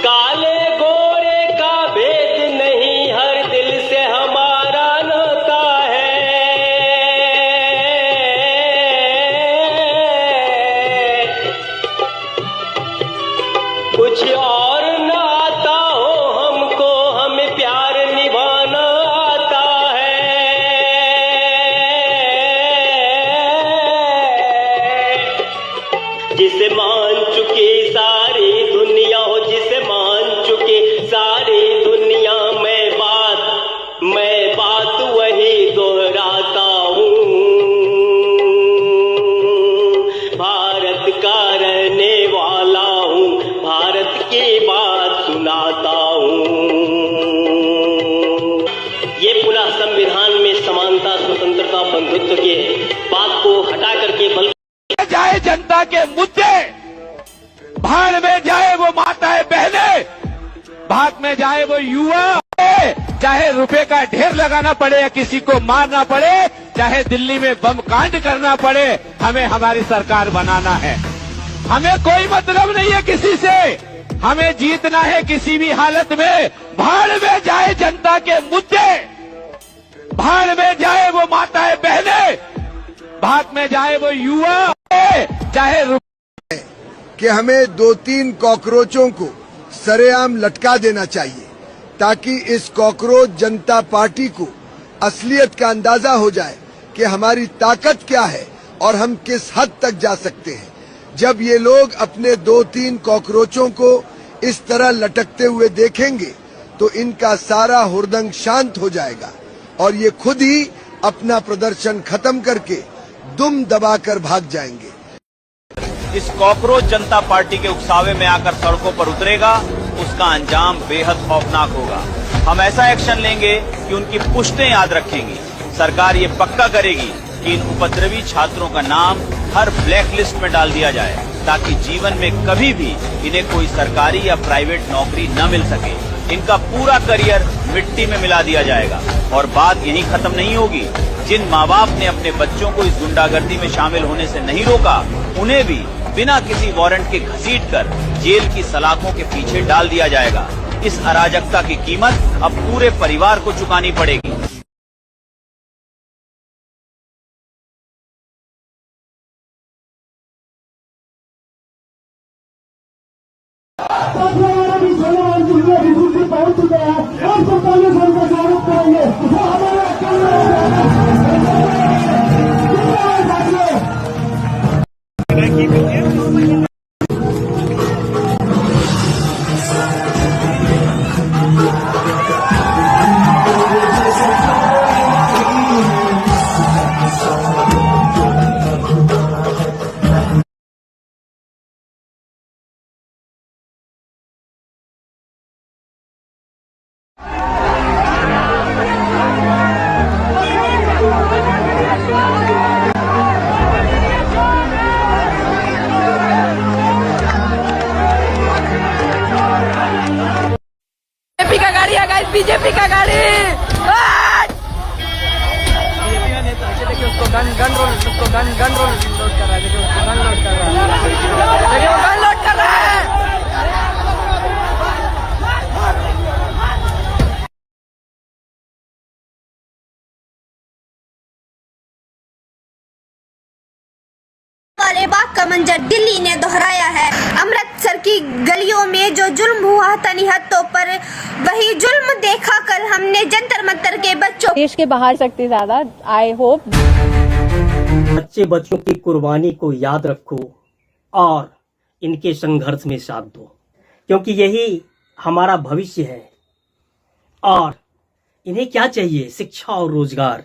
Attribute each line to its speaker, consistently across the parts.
Speaker 1: काले गोरे का भेद नहीं, हर दिल से हमारा नाता है। कुछ और ना आता हो हमको, हमें प्यार निभाना आता है। जिसे मान चुके सारी दुनिया हो, जिसे मान चुके सारी दुनिया, मैं बात वही दोहराता हूँ। भारत का रहने वाला हूँ, भारत की बात सुनाता हूँ। ये पुनः संविधान में समानता, स्वतंत्रता, बंधुत्व के बात को हटा करके बल्कि
Speaker 2: जाए जनता के मुद्दे, भाड़ में जाए वो माताएं बहने, भाग में जाए वो युवा, चाहे रुपए का ढेर लगाना पड़े या किसी को मारना पड़े, चाहे दिल्ली में बम कांड करना पड़े, हमें हमारी सरकार बनाना है। हमें कोई मतलब नहीं है किसी से, हमें जीतना है किसी भी हालत में। भाड़ में जाए जनता के मुद्दे, भाड़ में जाए वो माताएं बहने, भाग में जाए वो युवा, चाहे
Speaker 3: कि हमें 2-3 कॉकरोचों को सरेआम लटका देना चाहिए, ताकि इस कॉकरोच जनता पार्टी को असलियत का अंदाजा हो जाए कि हमारी ताकत क्या है और हम किस हद तक जा सकते हैं। जब ये लोग अपने 2-3 कॉकरोचों को इस तरह लटकते हुए देखेंगे तो इनका सारा हुरदंग शांत हो जाएगा और ये खुद ही अपना प्रदर्शन खत्म करके दुम दबाकर भाग जाएंगे।
Speaker 4: इस कॉकरोच जनता पार्टी के उकसावे में आकर सड़कों पर उतरेगा, उसका अंजाम बेहद खौफनाक होगा। हम ऐसा एक्शन लेंगे कि उनकी पुश्तें याद रखेंगी। सरकार ये पक्का करेगी कि इन उपद्रवी छात्रों का नाम हर ब्लैक लिस्ट में डाल दिया जाए, ताकि जीवन में कभी भी इन्हें कोई सरकारी या प्राइवेट नौकरी न मिल सके। इनका पूरा करियर मिट्टी में मिला दिया जाएगा। और बात यहीं खत्म नहीं होगी। जिन माँ बाप ने अपने बच्चों को इस गुंडागर्दी में शामिल होने से नहीं रोका, उन्हें भी बिना किसी वारंट के घसीटकर जेल की सलाखों के पीछे डाल दिया जाएगा। इस अराजकता की कीमत अब पूरे परिवार को चुकानी पड़ेगी।
Speaker 5: बीजेपी का गाड़ी देखिए उसको गन लोड कर रहा है। देखिए उसको गन लोड कर रहा है। देखिए वो गन लोड कर रहा है।
Speaker 6: वाले बाग का मंजर दिल्ली ने दोहराया है। अमृतसर की गलियों में जो जुल्म हुआ था निहत्तों पर, वही जुल्म देखा कल हमने जंतर मंतर के बच्चों
Speaker 7: देश के बाहर सकते ज्यादा। आई होप
Speaker 8: बच्चे बच्चों की कुर्बानी को याद रखो और इनके संघर्ष में साथ दो, क्योंकि यही हमारा भविष्य है। और इन्हें क्या चाहिए? शिक्षा और रोजगार।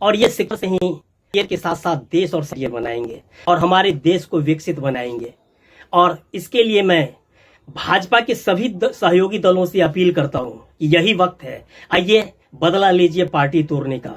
Speaker 8: और ये शिक्षा से ही के साथ साथ देश और समाज बनाएंगे और हमारे देश को विकसित बनाएंगे। और इसके लिए मैं भाजपा के सभी सहयोगी दलों से अपील करता हूं कि यही वक्त है, आइए बदला लीजिए पार्टी तोड़ने का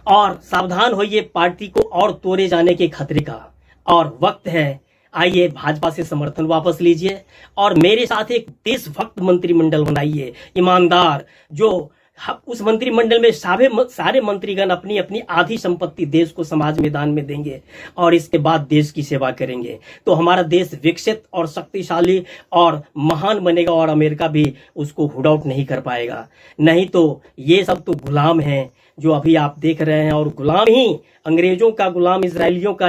Speaker 8: और सावधान होइए पार्टी को और तोड़े जाने के खतरे का। और वक्त है, आइए भाजपा से समर्थन वापस लीजिए और मेरे साथ एक देशभक्त मंत्रिमंडल बनाइए, ईमानदार, जो उस मंत्रिमंडल में सारे मंत्रीगण अपनी अपनी आधी संपत्ति देश को समाज में दान में देंगे और इसके बाद देश की सेवा करेंगे, तो हमारा देश विकसित और शक्तिशाली और महान बनेगा और अमेरिका भी उसको हुड आउट नहीं कर पाएगा। नहीं तो ये सब तो गुलाम हैं जो अभी आप देख रहे हैं, और गुलाम ही अंग्रेजों का गुलाम, इजरायलियों का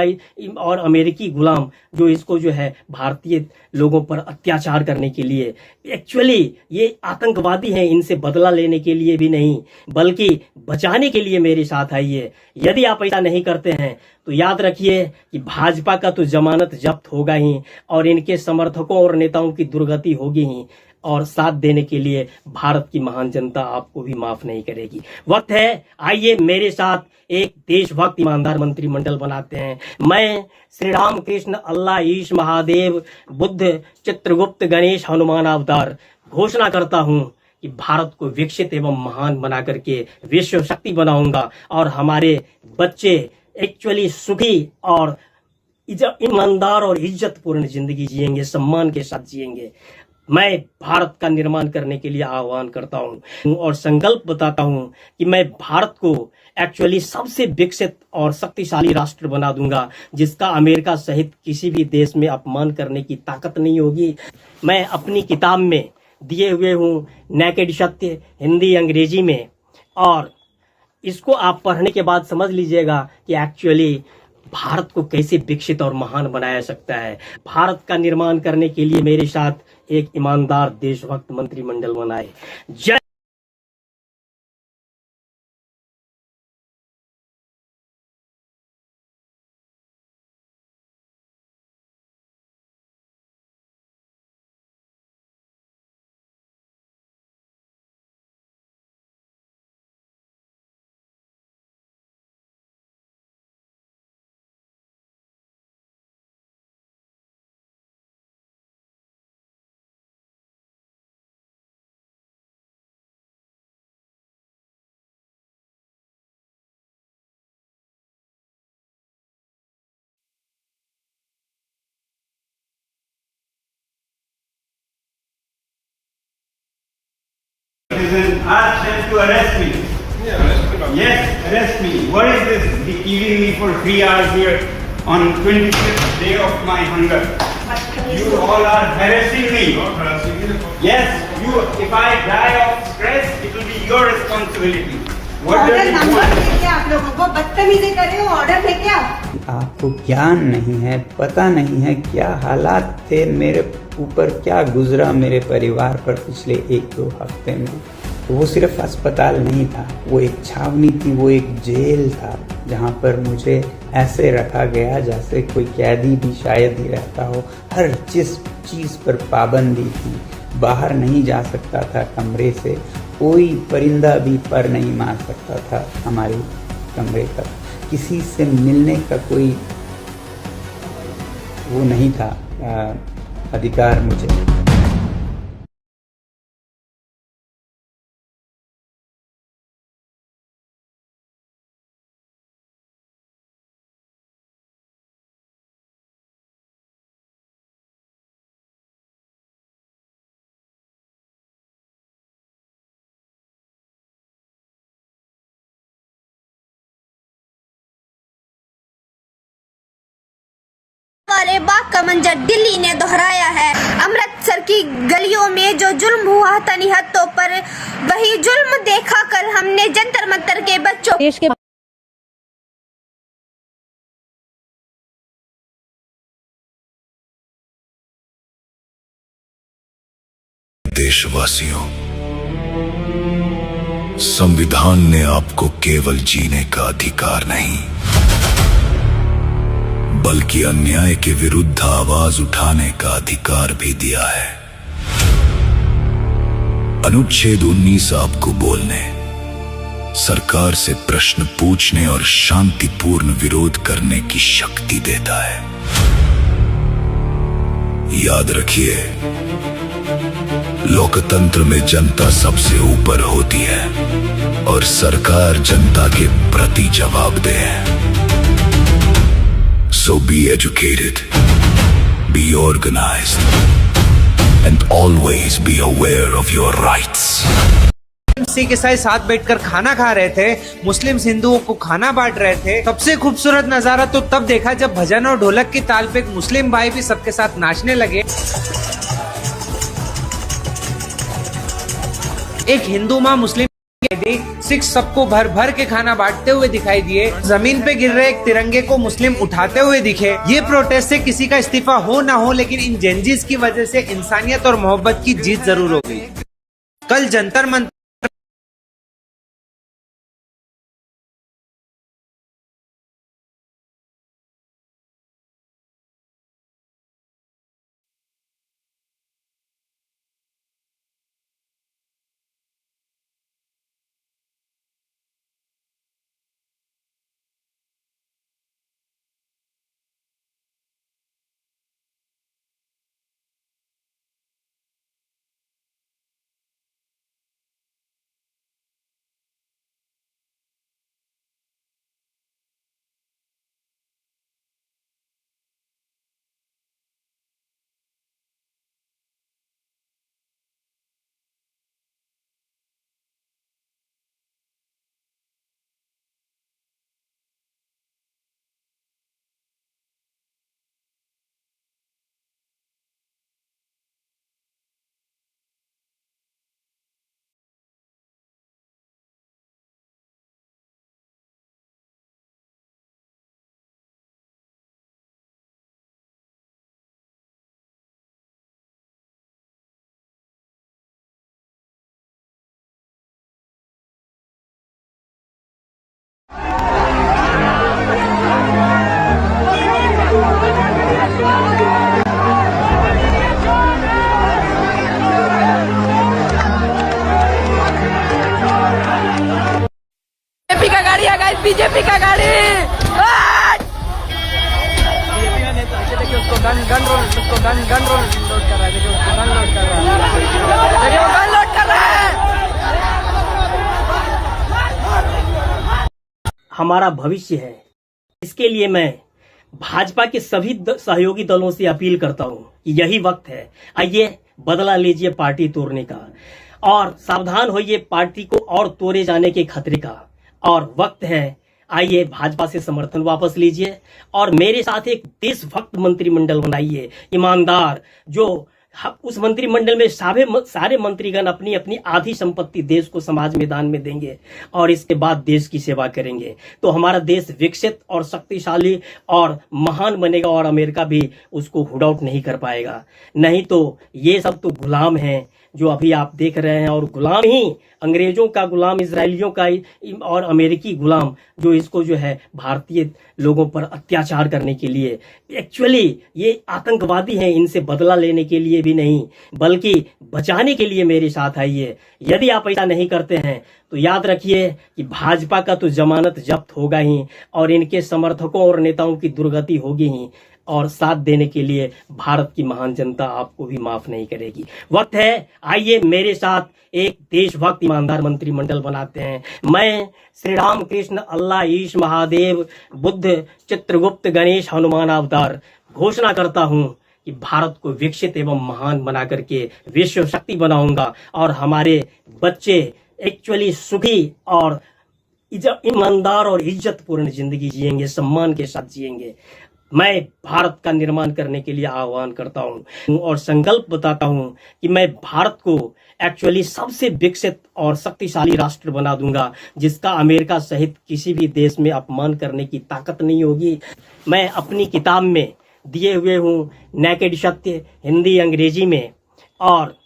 Speaker 8: और अमेरिकी गुलाम जो इसको जो है भारतीय लोगों पर अत्याचार करने के लिए, एक्चुअली ये आतंकवादी हैं, इनसे बदला लेने के लिए भी नहीं बल्कि बचाने के लिए मेरे साथ आइए। यदि आप ऐसा नहीं करते हैं तो याद रखिए कि भाजपा का तो जमानत जब्त होगा ही और इनके समर्थकों और नेताओं की दुर्गति होगी ही, और साथ देने के लिए भारत की महान जनता आपको भी माफ नहीं करेगी। वक्त है, आइए मेरे साथ एक देशभक्त ईमानदार मंत्रिमंडल बनाते हैं। मैं श्री राम कृष्ण, अल्लाह, ईश, महादेव, बुद्ध, चित्रगुप्त, गणेश, हनुमान अवतार घोषणा करता हूं कि भारत को विकसित एवं महान बना करके विश्व शक्ति बनाऊंगा और हमारे बच्चे एक्चुअली सुखी और ईमानदार और इज्जतपूर्ण जिंदगी जिएंगे, सम्मान के साथ जिएंगे। मैं भारत का निर्माण करने के लिए आह्वान करता हूं और संकल्प बताता हूं कि मैं भारत को एक्चुअली सबसे विकसित और शक्तिशाली राष्ट्र बना दूंगा जिसका अमेरिका सहित किसी भी देश में अपमान करने की ताकत नहीं होगी। मैं अपनी किताब में दिए हुए हूं नेकेड सत्य, हिंदी अंग्रेजी में, और इसको आप पढ़ने के बाद समझ लीजिएगा कि एक्चुअली भारत को कैसे विकसित और महान बनाया सकता है। भारत का निर्माण करने के लिए मेरे साथ एक ईमानदार देशभक्त मंत्रिमंडल बनाए। जय
Speaker 9: Ask them to arrest me. Yes, arrest me. What is this? Keeping me for 3 hours here on 25th day of my hunger. You all are harassing me. Yes, you. If I die of stress, it will be your responsibility. What does it want?
Speaker 10: आप लोगों को बदतमीजी कर रहे हो, order है क्या?
Speaker 11: आपको ज्ञान नहीं है, पता नहीं है क्या हालात थे मेरे ऊपर, क्या गुजरा मेरे परिवार पर पिछले 1-2 हफ्ते में। वो सिर्फ अस्पताल नहीं था, वो एक छावनी थी, वो एक जेल था जहाँ पर मुझे ऐसे रखा गया जैसे कोई कैदी भी शायद ही रहता हो। हर चीज़ पर पाबंदी थी, बाहर नहीं जा सकता था कमरे से, कोई परिंदा भी पर नहीं मार सकता था हमारे कमरे तक, किसी से मिलने का कोई वो नहीं था अधिकार मुझे।
Speaker 6: वाले बाग का मंजर दिल्ली ने दोहराया है। अमृतसर की गलियों में जो जुल्म हुआ था निहत्तों पर, वही जुल्म देखा कर हमने जंतर मंतर के बच्चों
Speaker 7: देश के
Speaker 12: देशवासियों, संविधान ने आपको केवल जीने का अधिकार नहीं बल्कि अन्याय के विरुद्ध आवाज उठाने का अधिकार भी दिया है। अनुच्छेद 19 आपको बोलने, सरकार से प्रश्न पूछने और शांतिपूर्ण विरोध करने की शक्ति देता है। याद रखिए, लोकतंत्र में जनता सबसे ऊपर होती है और सरकार जनता के प्रति जवाबदेह है। So be educated, be organized, and always be aware of your rights.
Speaker 5: मुस्लिम के साथ बैठकर खाना खा रहे थे, मुस्लिम हिंदुओं को खाना बांट रहे थे। सबसे खूबसूरत नजारा तो तब देखा जब भजन और ढोलक की ताल पे एक मुस्लिम भाई भी सबके साथ नाचने लगे। एक हिंदू माँ मुस्लिम सिख सबको भर भर के खाना बांटते हुए दिखाई दिए। जमीन पे गिर रहे एक तिरंगे को मुस्लिम उठाते हुए दिखे। ये प्रोटेस्ट से किसी का इस्तीफा हो ना हो, लेकिन इन जेंजीज की वजह से इंसानियत और मोहब्बत की जीत जरूर हो गई। कल जंतर मंतर बीजेपी का गाड़ी है गाइस, बीजेपी का गाड़ी। देखिए उसको गन रोल लोड कर रहा है। देखिए उसको गन लोड कर रहा है। देखिए वो गन लोड कर रहा है।
Speaker 8: हमारा भविष्य है, इसके लिए मैं भाजपा के सभी सहयोगी दलों से अपील करता हूं कि यही वक्त है, आइए बदला लीजिए पार्टी तोड़ने का, और सावधान होइए पार्टी को और तोड़े जाने के खतरे का। और वक्त है, आइए भाजपा से समर्थन वापस लीजिए और मेरे साथ एक देशभक्त मंत्रिमंडल बनाइए, ईमानदार, जो उस मंत्रिमंडल में सारे मंत्रीगण अपनी अपनी आधी संपत्ति देश को समाज में दान में देंगे और इसके बाद देश की सेवा करेंगे, तो हमारा देश विकसित और शक्तिशाली और महान बनेगा और अमेरिका भी उसको हुड आउट नहीं कर पाएगा। नहीं तो ये सब तो गुलाम हैं जो अभी आप देख रहे हैं, और गुलाम ही अंग्रेजों का गुलाम, इजरायलियों का और अमेरिकी गुलाम, जो इसको जो है भारतीय लोगों पर अत्याचार करने के लिए, एक्चुअली ये आतंकवादी हैं, इनसे बदला लेने के लिए भी नहीं बल्कि बचाने के लिए मेरे साथ आइए। यदि आप ऐसा नहीं करते हैं तो याद रखिए कि भाजपा का तो जमानत जब्त होगा ही और इनके समर्थकों और नेताओं की दुर्गति होगी ही, और साथ देने के लिए भारत की महान जनता आपको भी माफ नहीं करेगी। वक्त है, आइए मेरे साथ एक देशभक्त ईमानदार मंत्रिमंडल बनाते हैं। मैं श्री राम कृष्ण, अल्लाह, ईश, महादेव, बुद्ध, चित्रगुप्त, गणेश, हनुमान अवतार घोषणा करता हूं कि भारत को विकसित एवं महान बना करके विश्व शक्ति बनाऊंगा और हमारे बच्चे एक्चुअली सुखी और ईमानदार और इज्जतपूर्ण जिंदगी जिएंगे, सम्मान के साथ जिएंगे। मैं भारत का निर्माण करने के लिए आह्वान करता हूं और संकल्प बताता हूं कि मैं भारत को एक्चुअली सबसे विकसित और शक्तिशाली राष्ट्र बना दूंगा, जिसका अमेरिका सहित किसी भी देश में अपमान करने की ताकत नहीं होगी। मैं अपनी किताब में दिए हुए हूं नेकेड सत्य, हिंदी अंग्रेजी में, और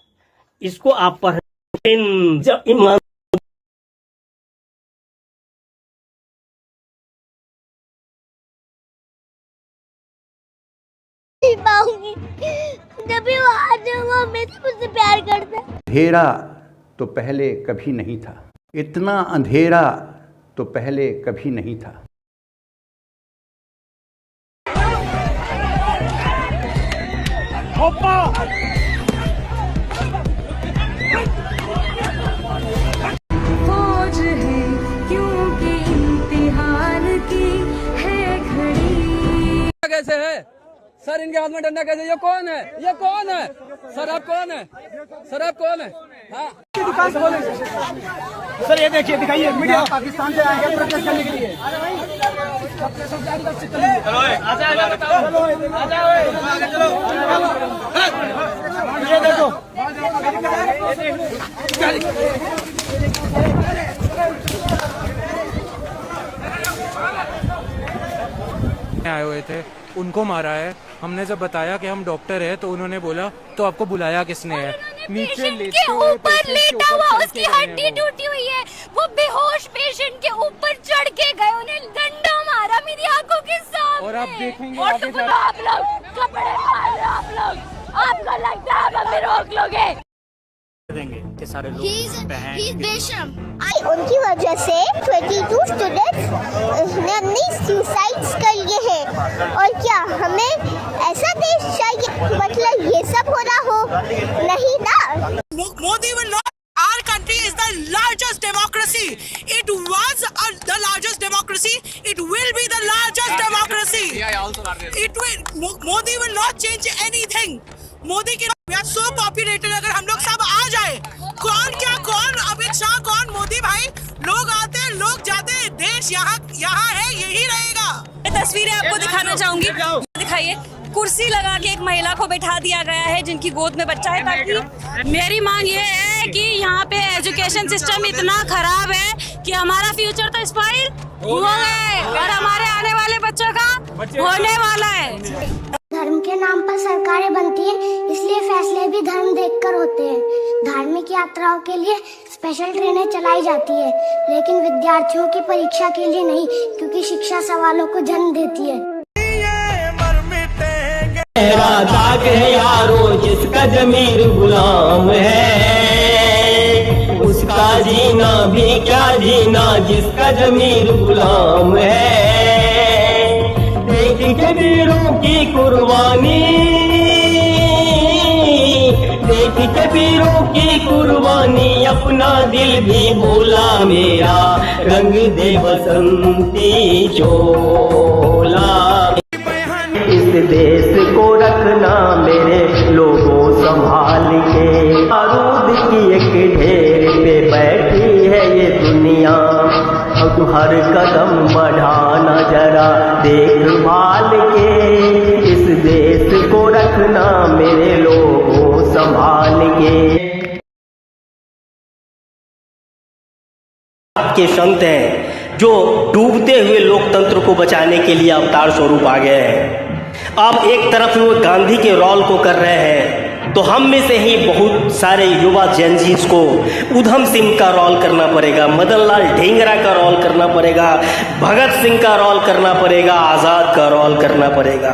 Speaker 8: इसको आप पढ़
Speaker 6: पाऊंगी जब भी वो आ जाए, वो हमेशा मुझसे प्यार करता है।
Speaker 11: अंधेरा तो पहले कभी नहीं था, इतना अंधेरा तो पहले कभी नहीं था।
Speaker 10: फौज है क्योंकि इम्तिहान की है घड़ी।
Speaker 5: कैसे है सर, इनके हाथ में डंडा कैसे? ये कौन है? ये कौन है?
Speaker 2: सर आप कौन है? सर आप कौन है? हाँ
Speaker 9: सर ये देखिए, दिखाइए, मीडिया पाकिस्तान से आए हैं प्रोटेस्ट करने के लिए। ये देखो,
Speaker 5: आए हुए थे, उनको मारा है। हमने जब बताया कि हम डॉक्टर हैं तो उन्होंने बोला तो आपको बुलाया किसने है? नीचे
Speaker 10: के ऊपर लेटा हुआ, उसकी हड्डी टूटी हुई है, वो बेहोश पेशेंट के ऊपर चढ़ के गए, उन्हें डंडा मारा मेरी आंखों के सामने।
Speaker 5: और आप देखेंगे
Speaker 10: और
Speaker 5: आगे
Speaker 10: तो आप लोग कपड़े मार रहे हो, आप लोग, आपको लगता है आप हमें रोक लोगे?
Speaker 8: देंगे सारे लोग
Speaker 6: बेशरम। उनकी वजह से 22 स्टूडेंट्स ने अपनी सुसाइड्स कर लिए हैं। और क्या हमें ऐसा देश चाहिए? मतलब ये सब हो रहा हो? नहीं ना।
Speaker 13: Modi will not. Our country is the largest democracy. It was the largest democracy. It will be the largest democracy. It will. Modi will not change anything. Modi की we are so populated. अगर हम लोग सब आ जाए, कौन अमित शाह, कौन मोदी भाई, लोग आते हैं, लोग जाते हैं, देश यहाँ है, यही रहेगा।
Speaker 10: तस्वीरें आपको दिखाना चाहूंगी, दिखाइए। कुर्सी लगा के एक महिला को बैठा दिया गया है जिनकी गोद में बच्चा है, ताकि मेरी मांग ये है कि यहाँ पे एजुकेशन सिस्टम इतना खराब है कि हमारा फ्यूचर तो स्पॉइल हो गए और हमारे आने वाले बच्चों का होने वाला है।
Speaker 6: धर्म के नाम पर सरकारें बनती हैं, इसलिए फैसले भी धर्म देखकर होते हैं। धार्मिक यात्राओं के लिए स्पेशल ट्रेनें चलाई जाती है, लेकिन विद्यार्थियों की परीक्षा के लिए नहीं, क्योंकि शिक्षा सवालों को जन्म देती है।
Speaker 1: दाग है यारो जिसका जमीर गुलाम है, उसका जीना भी क्या जीना जिसका जमीर गुलाम है। देख के वीरों की कुर्बानी, देख के वीरों की कुर्बानी, अपना दिल भी भोला मेरा, रंग दे बसंती चोला। इस देश को रखना मेरे लोगों संभाल के, बारूद की एक ढेर पे बैठी है ये दुनिया, अब हर कदम बढ़ाना जरा देखभाल के, इस देश को रखना मेरे लोगों संभाल के। आपके संत हैं जो डूबते हुए लोकतंत्र को बचाने के लिए अवतार स्वरूप आ गए हैं। आप एक तरफ वो गांधी के रोल को कर रहे हैं, तो हम में से ही बहुत सारे युवा जेनजीज को उधम सिंह का रोल करना पड़ेगा, मदन लाल ढींगरा का रोल करना पड़ेगा, भगत सिंह का रोल करना पड़ेगा, आजाद का रोल करना पड़ेगा।